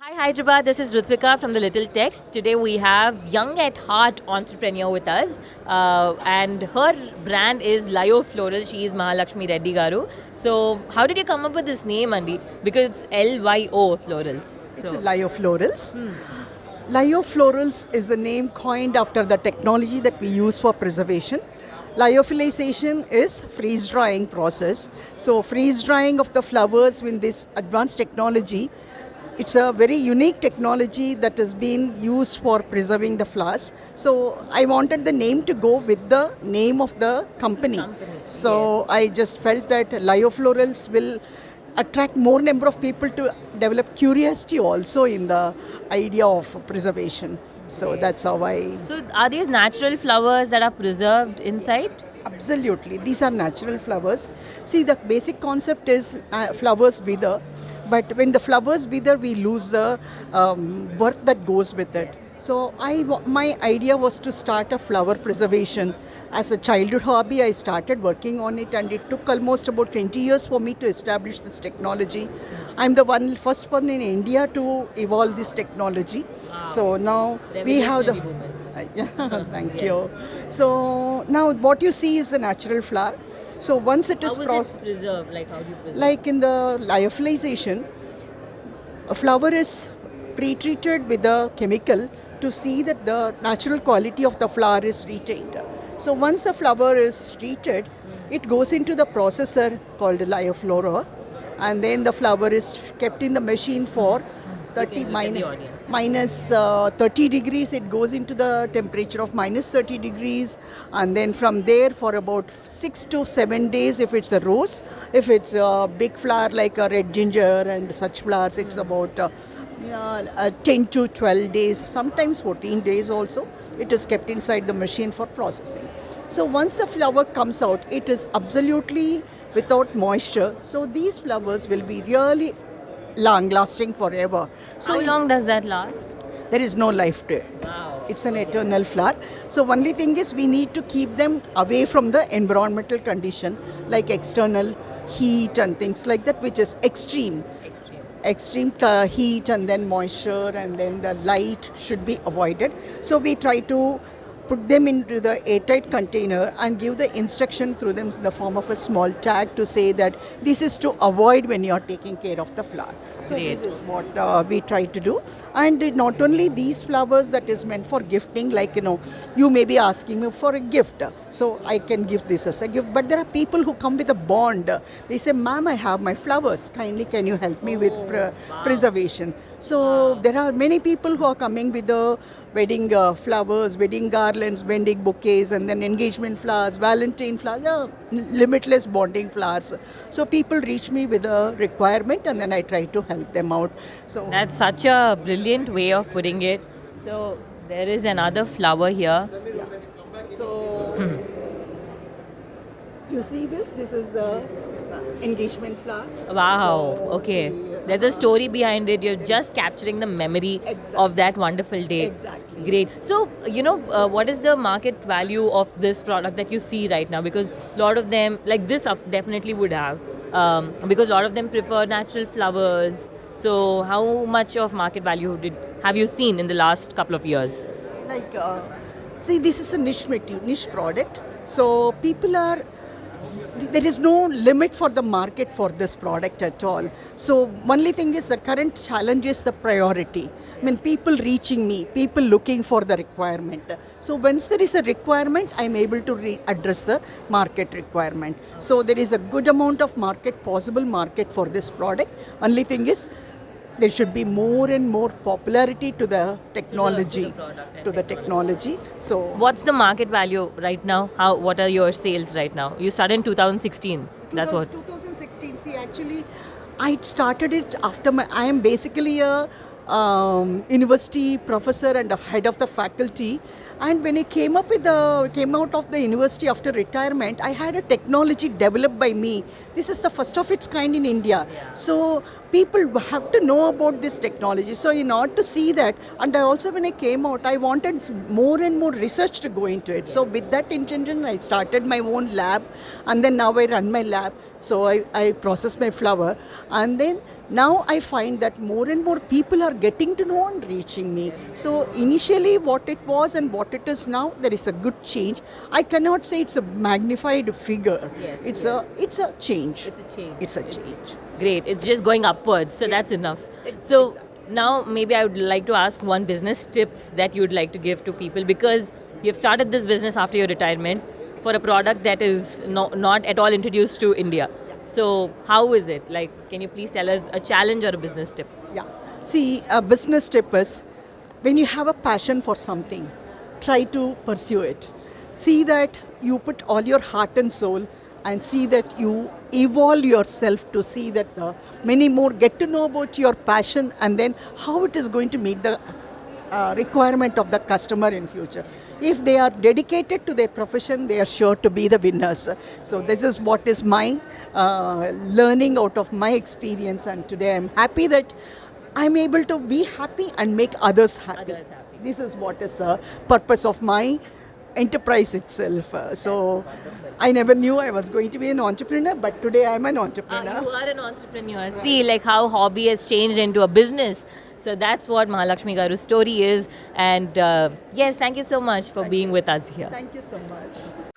Hi Hyderabad, this is Rutvika from the Little Text. Today we have young at heart entrepreneur with us, and her brand is LYO Florals. She is Mahalakshmi Reddy Garu. So, how did you come up with this name, Andy? Because it's LYO Florals. It's So, LYO Florals. LYO Florals is the name coined after the technology that we use for preservation. Lyophilization is freeze drying process. So freeze drying of the flowers with this advanced technology, it's a very unique technology that has been used for preserving the flowers. So I wanted the name to go with the name of the company. So yes. I just felt that LYO Florals will attract more number of people to develop curiosity also in the idea of preservation. So that's how I So, are these natural flowers that are preserved inside? absolutely these are natural flowers. See, the basic concept is flowers wither, but when the flowers wither, we lose the worth that goes with it. So my idea was to start a flower preservation. As a childhood hobby, I started working on it, and it took almost about 20 years for me to establish this technology. I'm the first one in India to evolve this technology. Wow. So now we have the. Revolutionary woman. Yeah, thank Yes. you. So now what you see is the natural flower. So once it How is is processed, it preserved? Like, how do you preserve? like in the lyophilization, a flower is pre-treated with a chemical to see that the natural quality of the flower is retained. So once the flower is treated, it goes into the processor called LYO and then the flower is kept in the machine for You 30 can look at the audience. minus 30 degrees. It goes into the temperature of minus 30 degrees, and then from there for about 6 to 7 days if it's a rose. If it's a big flower like a red ginger and such flowers, it's about 10 to 12 days, sometimes 14 days also. It is kept inside the machine for processing. So once the flower comes out, it is absolutely without moisture. So these flowers will be really long lasting forever. So How long does that last? there is no life to it. Wow. It's an eternal flower. So only thing is we need to keep them away from the environmental condition like external heat and things like that, which is extreme. Extreme heat and then moisture and then the light should be avoided. So we try to put them into the airtight container and give the instruction through them in the form of a small tag to say that this is to avoid when you are taking care of the flower. So Great. this is what we try to do. And not only these flowers that is meant for gifting, like you may be asking me for a gift, so I can give this as a gift. But there are people who come with a bond. They say, "Ma'am, I have my flowers. Kindly, can you help me with preservation?" So there are many people who are coming with the wedding flowers, wedding garlands, wedding bouquets, and then engagement flowers, Valentine flowers, limitless bonding flowers. So people reach me with a requirement, and then I try to help them out. So That's such a brilliant way of putting it. So there is another flower here. So you see this? This is a engagement flower. Wow. So, Okay. see, There's a story behind it. You're just capturing the memory Exactly. of that wonderful day. Exactly. Great. So, what is the market value of this product that you see right now? Because a lot of them, like this, definitely would have. Because a lot of them prefer natural flowers. So, how much of market value have you seen in the last couple of years? Like, see, this is a niche product. So people are, there is no limit for the market for this product at all. So only thing is the current challenge is the priority. I mean, people reaching me, people looking for the requirement. So once there is a requirement, I'm able to address the market requirement. So there is a good amount of possible market for this product. Only thing is there should be more and more popularity to the technology, product and to the technology. So What's the market value right now? What are your sales right now? You started in 2016. That's what. 2016. See, actually, I started it after I am basically a university professor and a head of the faculty. And when I came out of the university after retirement, I had a technology developed by me. This is the first of its kind in India. So people have to know about this technology. So in order to see that, and I also when I came out, I wanted more and more research to go into it. So with that intention, I started my own lab, and then now I run my lab. So I process my flower, and then Now I find that more and more people are getting to know and reaching me. So initially what it was and what it is now, there is a good change. I cannot say it's a magnified figure. Yes, It's yes. a change. It's a change. It's a change. Great. It's just going upwards. So that's enough. So now maybe I would like to ask one business tip that you would like to give to people, because you've started this business after your retirement for a product that is not at all introduced to India. So how is it? Like, can you please tell us a challenge or a business tip? Yeah. See, a business tip is when you have a passion for something, try to pursue it. See that you put all your heart and soul, and see that you evolve yourself to see that many more get to know about your passion, and then how it is going to meet the requirement of the customer in future. If they are dedicated to their profession, they are sure to be the winners. So this is what is my learning out of my experience, and today I'm happy that I'm able to be happy and make others happy. Others happy. This is what is the purpose of my enterprise itself. So I never knew I was going to be an entrepreneur, but today I'm an entrepreneur. You are an entrepreneur. See, like how hobby has changed into a business. So that's what Mahalakshmi Garu's story is. And yes, thank you so much for being with us here. Thank you so much.